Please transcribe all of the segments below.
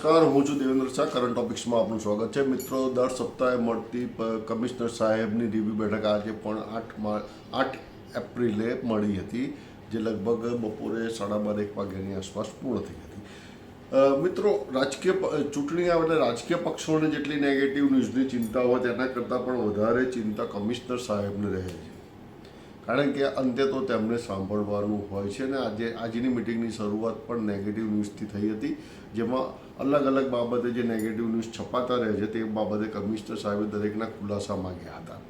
નમસ્કાર, હું છું દેવેન્દ્ર શાહ. કરંટ ટોપિક્સમાં આપનું સ્વાગત છે. મિત્રો, દર સપ્તાહે મળતી કમિશનર સાહેબની રિવ્યુ બેઠક આજે પણ 8 એપ્રિલે મળી હતી, જે લગભગ બપોરે 12:30 વાગ્યાની આસપાસ પૂર્ણ થઈ હતી. મિત્રો, રાજકીય ચૂંટણી આવે એટલે રાજકીય પક્ષોને જેટલી નેગેટિવ ન્યૂઝની ચિંતા હોય તેના કરતાં પણ વધારે ચિંતા કમિશનર સાહેબને રહે છે, કારણ કે અંતે તો તેમને સાંભળવાનું હોય છે. ને આજની મિટિંગની શરૂઆત પણ નેગેટિવ ન્યૂઝથી થઈ હતી, જેમાં અલગ અલગ બાબતે જે નેગેટિવ ન્યૂઝ છપાતા રહે છે તે બાબતે કમિશનર સાહેબે દરેકના ખુલાસા માંગ્યા હતા.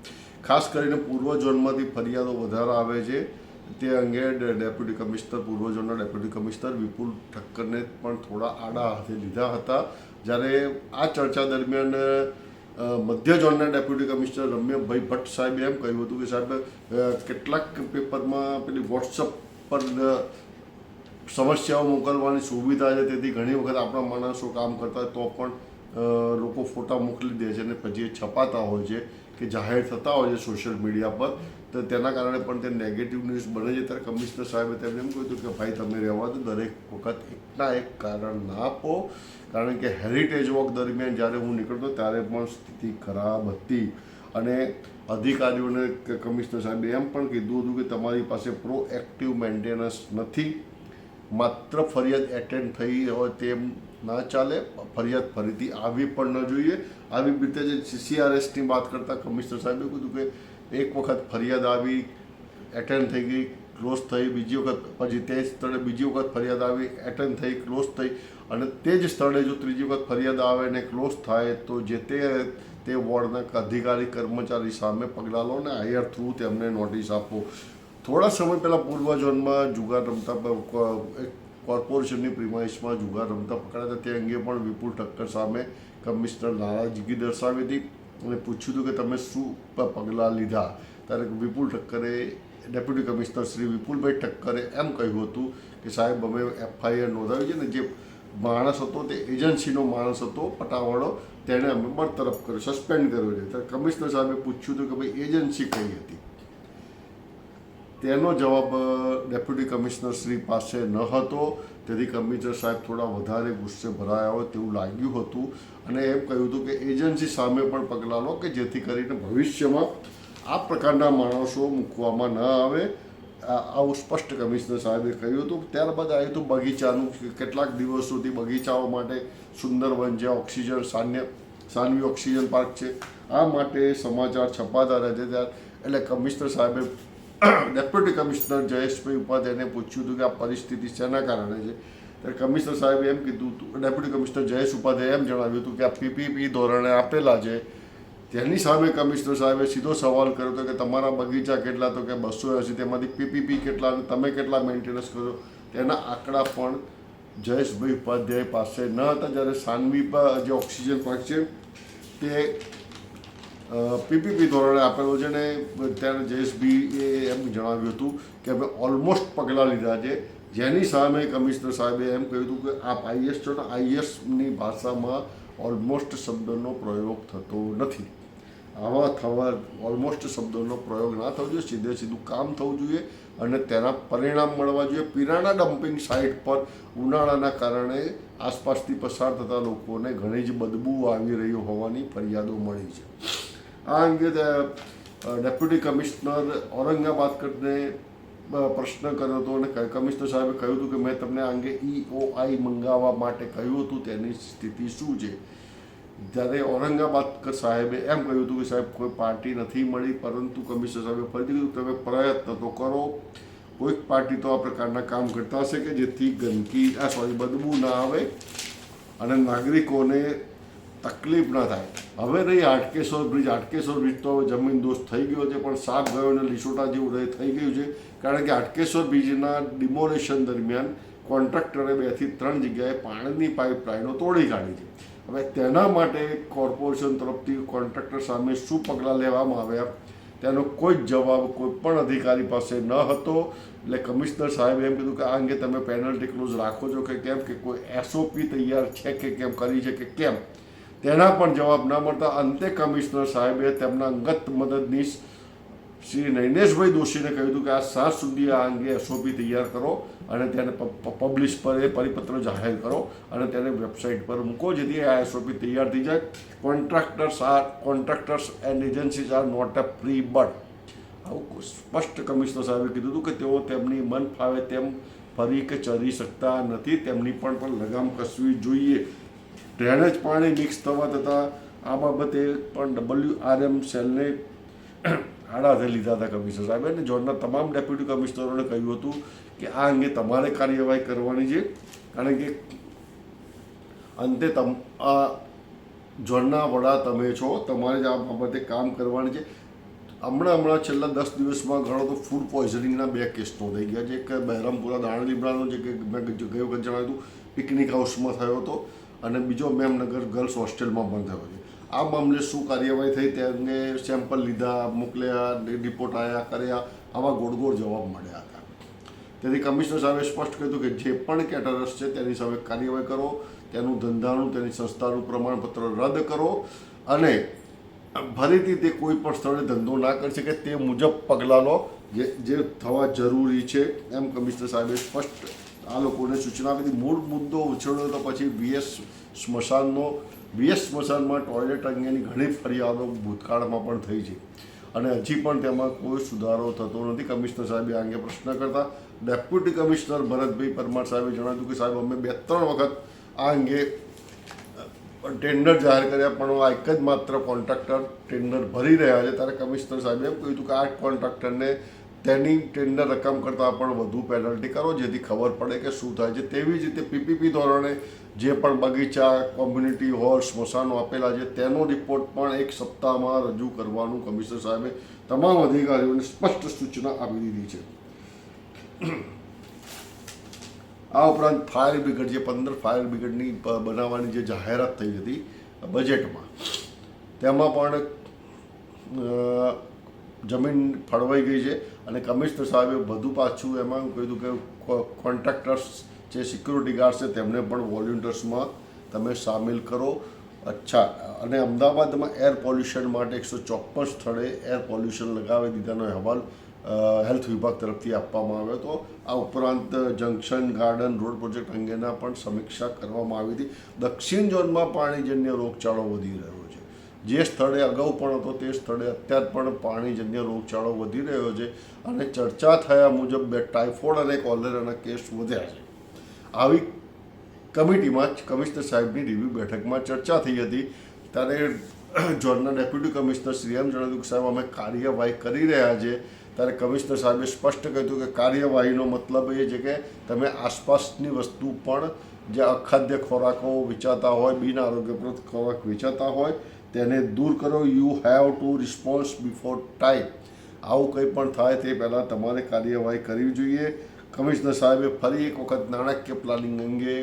ખાસ કરીને પૂર્વ ઝોનમાંથી ફરિયાદો વધારે આવે છે તે અંગે ડેપ્યુટી કમિશનર, પૂર્વ ઝોનના ડેપ્યુટી કમિશનર વિપુલ ઠક્કરને પણ થોડા આડા હાથે લીધા હતા. જ્યારે આ ચર્ચા દરમિયાન મધ્ય ઝોનના ડેપ્યુટી કમિશનર રમ્યભાઈ ભટ્ટ સાહેબે એમ કહ્યું હતું કે સાહેબ, કેટલાક પેપરમાં પેલી વોટ્સઅપ પર સમસ્યાઓ મોકલવાની સુવિધા છે, તેથી ઘણી વખત આપણા માણસો કામ કરતા હોય તો પણ લોકો ફોટા મોકલી દે છે અને પછી એ છપાતા હોય છે કે જાહેર થતા હોય છે સોશિયલ મીડિયા પર, તો તેના કારણે પણ તે નેગેટિવ ન્યૂઝ બને છે. ત્યારે કમિશનર સાહેબે તેમને એમ કહ્યું હતું કે ભાઈ, તમે રહેવા દો, દરેક વખત એકના એક કારણ ના આપો, કારણ કે હેરિટેજ વોક દરમિયાન જ્યારે હું નીકળતો ત્યારે પણ સ્થિતિ ખરાબ હતી. અને અધિકારીઓને કમિશનર સાહેબે એમ પણ કીધું હતું કે તમારી પાસે પ્રોએક્ટિવ મેન્ટેનન્સ નથી, માત્ર ફરિયાદ એટેન્ડ થઈ હોય તેમ ના ચાલે, ફરિયાદ ફરીથી આવી પણ ન જોઈએ. આવી રીતે જે CCRSની વાત કરતાં કમિશનર સાહેબે કીધું કે એક વખત ફરિયાદ આવી, એટેન્ડ થઈ ગઈ, ક્લોઝ થઈ, બીજી વખત પછી તે જ સ્થળે બીજી વખત ફરિયાદ આવી, એટેન્ડ થઈ, ક્લોઝ થઈ, અને તે જ સ્થળે જો ત્રીજી વખત ફરિયાદ આવે અને ક્લોઝ થાય તો જે તે વોર્ડના અધિકારી કર્મચારી સામે પગલાં લો ને હાયર થ્રુ તેમને નોટિસ આપો. થોડા સમય પહેલાં પૂર્વ ઝોનમાં જુગાર રમતા કોર્પોરેશનની પ્રિમાઇસમાં જુગાર રમતા પકડાયા હતા, તે અંગે પણ વિપુલ ઠક્કર સામે કમિશનર નારાજગી દર્શાવી હતી અને પૂછ્યું હતું કે તમે શું પગલાં લીધા. ત્યારે વિપુલ ઠક્કરે, ડેપ્યુટી કમિશનર શ્રી વિપુલભાઈ ઠક્કરે એમ કહ્યું હતું કે સાહેબ, અમે FIR નોંધાવી છે ને, જે માણસ હતો તે એજન્સીનો માણસ હતો પટાવાળો, તેણે અમે બરતરફ કર્યો, સસ્પેન્ડ કર્યો છે. ત્યારે કમિશનર સાહેબે પૂછ્યું હતું કે ભાઈ, એજન્સી કઈ હતી? તેનો જવાબ ડેપ્યુટી કમિશનર શ્રી પાસે ન હતો, તેથી કમિશનર સાહેબ થોડા વધારે ગુસ્સે ભરાયા હોય તેવું લાગ્યું હતું અને એમ કહ્યું હતું કે એજન્સી સામે પણ પગલાં લો, કે જેથી કરીને ભવિષ્યમાં આ પ્રકારના માણસો મૂકવામાં ન આવે. આવું સ્પષ્ટ કમિશનર સાહેબે કહ્યું હતું. ત્યારબાદ આવ્યું હતું બગીચાનું. કેટલાક દિવસોથી બગીચાઓ માટે સુંદરવન, જ્યાં ઓક્સિજન સાનવી ઓક્સિજન પાર્ક છે, આ માટે સમાચાર છપાતા રહે છે. એટલે કમિશનર સાહેબે ડેપ્યુટી કમિશનર જયેશભાઈ ઉપાધ્યાયને પૂછ્યું હતું કે આ પરિસ્થિતિ શેના કારણે છે. ત્યારે કમિશનર સાહેબે એમ કીધું હતું, ડેપ્યુટી કમિશનર જયેશ ઉપાધ્યાયે એમ જણાવ્યું હતું કે આ PPP ધોરણે આપેલા છે. તેની સામે કમિશનર સાહેબે સીધો સવાલ કર્યો હતો કે તમારા બગીચા કેટલા? તો કે 280. તેમાંથી PPP કેટલા અને તમે કેટલા મેન્ટેનન્સ કરો? તેના આંકડા પણ જયેશભાઈ ઉપાધ્યાય પાસે ન હતા. જ્યારે સાનવી પર જે ઓક્સિજન પાર્ક છે તે PPP ધોરણે આપેલો છે ને, ત્યારે જયેશભાઈએ એમ જણાવ્યું હતું કે અમે ઓલમોસ્ટ પગલાં લીધા છે. જેની સામે કમિશનર સાહેબે એમ કહ્યું હતું કે આપ IS છો ને, ISની ભાષામાં ઓલમોસ્ટ શબ્દનો પ્રયોગ થતો નથી. આવા થવા ઓલમોસ્ટ શબ્દનો પ્રયોગ ના થવો જોઈએ, સીધું કામ થવું જોઈએ અને તેના પરિણામ મળવા જોઈએ. પિરાણા ડમ્પિંગ સાઇટ પર ઉનાળાના કારણે આસપાસથી પસાર થતા લોકોને ઘણી જ બદબૂ આવી રહી હોવાની ફરિયાદો મળી છે. આ અંગે ડેપ્યુટી કમિશનર ઔરંગાબાદ કરીને પ્રશ્ન કર્યો હતો અને કમિશનર સાહેબે કહ્યું હતું કે મેં તમને આ અંગે EOI મંગાવવા માટે કહ્યું હતું, તેની સ્થિતિ શું છે? જ્યારે ઔરંગાબાદ સાહેબે એમ કહ્યું હતું કે સાહેબ, કોઈ પાર્ટી નથી મળી, પરંતુ કમિશનર સાહેબે ફરીથી કીધું તમે પ્રયત્ન તો કરો, કોઈક પાર્ટી તો આ પ્રકારના કામ કરતા હશે કે જેથી બદબૂ ના આવે અને નાગરિકોને તકલીફ ના થાય. હવે રહી હાટકેશ્વર બ્રિજ. હાટકેશ્વર બ્રિજ તો હવે જમીન દોસ્ત થઈ ગયો છે, પણ સાપ ગયો અને લીસોટા જેવું થઈ ગયું છે, કારણ કે હાટકેશ્વર બ્રિજના ડિમોલેશન દરમિયાન કોન્ટ્રાક્ટરે 2 થી 3 જગ્યાએ પાણીની પાઇપલાઇનો તોડી કાઢી છે. હવે તેના માટે કોર્પોરેશન તરફથી કોન્ટ્રાક્ટર સામે શું પગલાં લેવામાં આવ્યા તેનો કોઈ જ જવાબ કોઈ પણ અધિકારી પાસે ન હતો. એટલે કમિશનર સાહેબે એમ કીધું કે આ અંગે તમે પેનલ્ટી ક્લોઝ રાખો છો કે કેમ, કે કોઈ SOP તૈયાર છે કે કેમ, કરી છે કે કેમ, તેના પણ જવાબ ન મળતા અંતે કમિશનર સાહેબે તેમના અંગત મદદનીશ શ્રી નૈનેશભાઈ દોશીને કહ્યું હતું કે આ 7 સુધી આ અંગે SOP તૈયાર કરો અને તેને પબ્લિશ પર એ પરિપત્ર જાહેર કરો અને તેને વેબસાઇટ પર મૂકો, જેથી આ SOP તૈયાર થઈ જાય. Contractors and agencies are not a free bird. આવું સ્પષ્ટ કમિશનર સાહેબે કીધું હતું કે તેઓ તેમની મન ફાવે તેમ ફરી કે ચરી શકતા નથી, તેમની પણ લગામ કસવી જોઈએ. ડ્રેનેજ પાણી મિક્સ થવા થતાં આ બાબતે પણ WRM સેલને આડા લીધા હતા કમિશનર સાહેબે, અને ઝોનના તમામ ડેપ્યુટી કમિશનરોને કહ્યું હતું કે આ અંગે તમારે કાર્યવાહી કરવાની છે, કારણ કે અંતે ઝોનના વડા તમે છો, તમારે જ આ બાબતે કામ કરવાની છે. હમણાં છેલ્લા 10 દિવસમાં ઘણો તો ફૂડ પોઈઝનિંગના 2 કેસ નોંધાઈ ગયા છે. એક બહેરામપુરા દાણીલીમડાનો જે કે મેં ગઈ વખત જણાવ્યું હતું પિકનિક હાઉસમાં થયો હતો, અને બીજો મેમનગર ગર્લ્સ હોસ્ટેલમાં પણ થયો છે. આ મામલે શું કાર્યવાહી થઈ તે અંગે સેમ્પલ લીધા, મોકલ્યા, રિપોર્ટ આવ્યા, કર્યા, આવા ગોળ જવાબ મળ્યા હતા. તેથી કમિશનર સાહેબે સ્પષ્ટ કહ્યું કે જે પણ કેટરર્સ છે તેની સામે કાર્યવાહી કરો, તેનું ધંધાનું, તેની સંસ્થાનું પ્રમાણપત્ર રદ કરો, અને ફરીથી તે કોઈ પણ સ્થળે ધંધો ના કરી શકે તે મુજબ પગલાં લો જે થવા જરૂરી છે, એમ કમિશનર સાહેબે સ્પષ્ટ આ લોકોને સૂચના આપી. મૂળ મુદ્દો ઉછળ્યો તો પછી VS સ્મશાનમાં ટોયલેટ અંગેની ઘણી ફરિયાદો ભૂતકાળમાં પણ થઈ છે, અને હજી પણ તેમાં કોઈ સુધારો થતો નથી. કમિશનર સાહેબે આ અંગે પ્રશ્ન કરતા ડેપ્યુટી કમિશનર ભરતભાઈ પરમાર સાહેબે જણાવ્યું કે સાહેબ અમે 2-3 વખત આ અંગે ટેન્ડર જાહેર કર્યા, પણ આ એક જ માત્ર કોન્ટ્રાક્ટર ટેન્ડર ભરી રહ્યા છે. ત્યારે કમિશનર સાહેબે એમ કહ્યું હતું કે આ કોન્ટ્રાક્ટરને તેની ટેન્ડર રકમ કરતાં પણ વધુ પેનલ્ટી કરો, જેથી ખબર પડે કે શું થાય છે. તેવી જ રીતે PPP ધોરણે જે પણ બગીચા, કોમ્યુનિટી હોલ, સ્મશાનો આપેલા છે તેનો રિપોર્ટ પણ 1 સપ્તાહમાં રજૂ કરવાનું કમિશનર સાહેબે તમામ અધિકારીઓને સ્પષ્ટ સૂચના આપી દીધી છે. આ ઉપરાંત ફાયર બ્રિગેડ, જે 15 ફાયર બ્રિગેડની બનાવવાની જે જાહેરાત થઈ હતી બજેટમાં, તેમાં પણ જમીન ફળવાઈ ગઈ છે, અને કમિશનર સાહેબે બધું પાછું એમાં કહ્યું કે કોન્ટ્રાક્ટર્સ જે સિક્યુરિટી ગાર્ડ છે તેમને પણ વોલ્યુન્ટર્સમાં તમે સામેલ કરો. અચ્છા, અને અમદાવાદમાં એર પોલ્યુશન માટે 154 સ્થળે એર પોલ્યુશન લગાવી દીધાનો અહેવાલ હેલ્થ વિભાગ તરફથી આપવામાં આવ્યો હતો. આ ઉપરાંત જંકશન ગાર્ડન રોડ પ્રોજેક્ટ અંગેના પણ સમીક્ષા કરવામાં આવી હતી. દક્ષિણ ઝોનમાં પાણીજન્ય રોગચાળો વધી રહ્યો છે. જે સ્થળે અગાઉ પણ હતો તે સ્થળે અત્યારે પણ પાણીજન્ય રોગચાળો વધી રહ્યો છે, અને ચર્ચા થયા મુજબ ટાઇફોઇડ અને કોલેરાના કેસ વધ્યા છે. આવી કમિટીમાં કમિશનર સાહેબની રિવ્યુ બેઠકમાં ચર્ચા થઈ હતી. ત્યારે ઝોનના ડેપ્યુટી કમિશનર શ્રી એમ જણાવ્યું કે સાહેબ અમે કાર્યવાહી કરી રહ્યા છીએ. ત્યારે કમિશનર સાહેબે સ્પષ્ટ કહ્યું કે કાર્યવાહીનો મતલબ એ છે કે તમે આસપાસની વસ્તુ પણ જે અખાદ્ય ખોરાકો વેચાતા હોય, બિન આરોગ્યપ્રદ ખોરાક વેચાતા હોય તેને દૂર કરો. You have to response before time. આવું કંઈ પણ થાય તે પહેલાં તમારે કાર્યવાહી કરવી જોઈએ. કમિશનર સાહેબે ફરી એક વખત નાણાકીય પ્લાનિંગ અંગે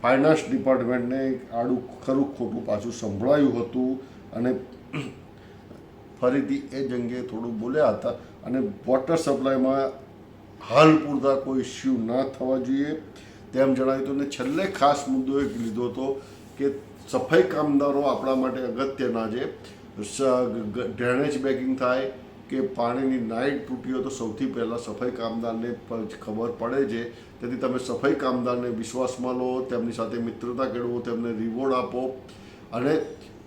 ફાઇનાન્સ ડિપાર્ટમેન્ટને આડું ખરું ખોટું પાછું સંભળાયું હતું, અને ફરીથી એ જ અંગે થોડું બોલ્યા હતા. અને વોટર સપ્લાયમાં હાલ પૂરતા કોઈ ઇસ્યુ ના થવા જોઈએ તેમ જણાવ્યું હતું. અને છેલ્લે ખાસ મુદ્દો એક લીધો હતો કે સફાઈ કામદારો આપણા માટે અગત્યના છે. ડ્રેનેજ બેગિંગ થાય કે પાણીની નાઇટ તૂટી હોય તો સૌથી પહેલાં સફાઈ કામદારને ખબર પડે છે. તેથી તમે સફાઈ કામદારને વિશ્વાસમાં લો, તેમની સાથે મિત્રતા કેળવો, તેમને રિવોર્ડ આપો, અને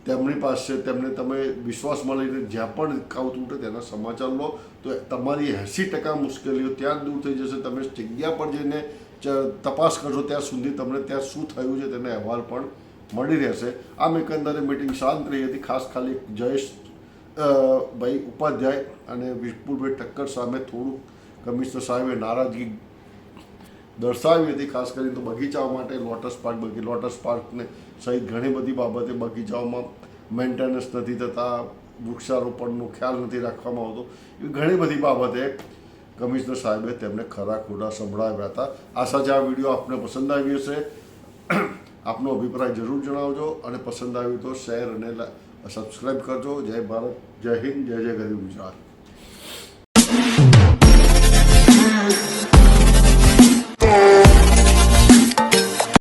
તેમની પાસે તેમને તમે વિશ્વાસમાં લઈને જ્યાં પણ ખાવ તૂટે તેના સમાચાર લો, તો તમારી 80% મુશ્કેલીઓ ત્યાં જ દૂર થઈ જશે. તમે જગ્યા પર જઈને તપાસ કરશો ત્યાં સુધી તમને ત્યાં શું થયું છે તેનો અહેવાલ પણ મળી રહેશે. આમ એકંદરે મિટિંગ શાંત રહી હતી. ખાસ ખાલી જયેશ ભાઈ ઉપાધ્યાય અને વિપુલભાઈ ઠક્કર સામે થોડુંક કમિશનર સાહેબે નારાજગી દર્શાવી હતી. ખાસ કરીને તો બગીચાઓ માટે લોટસ પાર્કને સહિત ઘણી બધી બાબતે બગીચાઓમાં મેન્ટેનન્સ નથી થતા, વૃક્ષારોપણનો ખ્યાલ નથી રાખવામાં આવતો, એવી ઘણી બધી બાબતે કમિશનર સાહેબે તેમને ખરા ખોટા સંભળાવ્યા હતા. આશા છે આ વિડીયો આપને પસંદ આવી હશે. આપનો અભિપ્રાય જરૂર જણાવજો, અને પસંદ આવ્યું તો શેર અને સબસ્ક્રાઈબ કરજો. જય ભારત, જય હિન્દ, જય જય ગરીબ ગુજરાત.